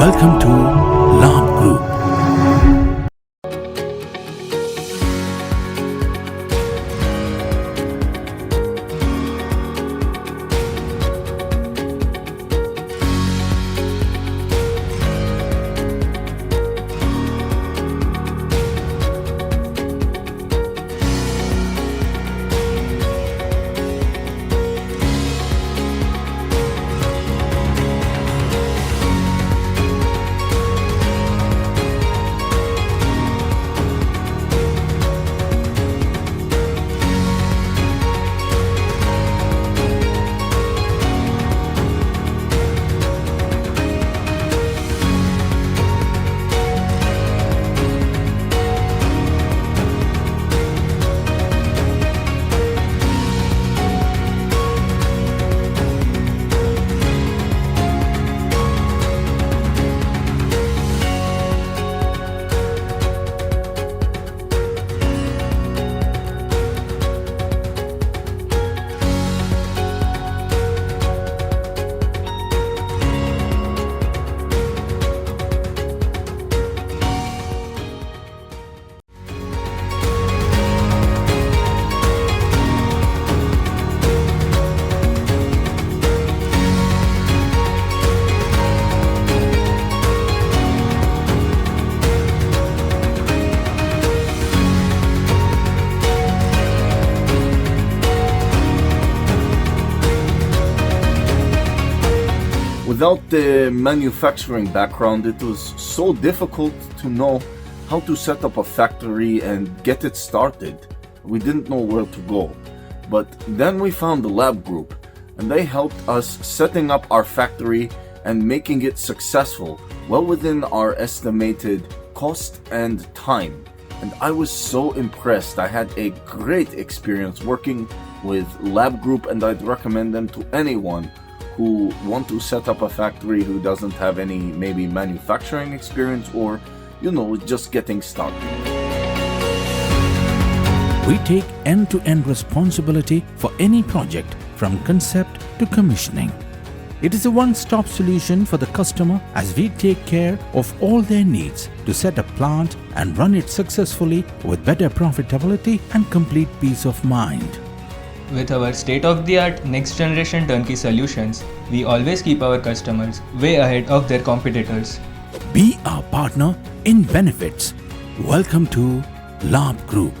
Welcome to Labh Group. Without the manufacturing background, it was so difficult to know how to set up a factory and get it started. We didn't know where to go. But then we found the Labh Group, and they helped us setting up our factory and making it successful, well within our estimated cost and time. And I was so impressed. I had a great experience working with Labh Group, and I'd recommend them to anyone who want to set up a factory who doesn't have any maybe manufacturing experience or, just getting started. We take end-to-end responsibility for any project from concept to commissioning. It is a one-stop solution for the customer as we take care of all their needs to set a plant and run it successfully with better profitability and complete peace of mind. With our state-of-the-art next-generation turnkey solutions, we always keep our customers way ahead of their competitors. Be our partner in benefits. Welcome to Labh Group.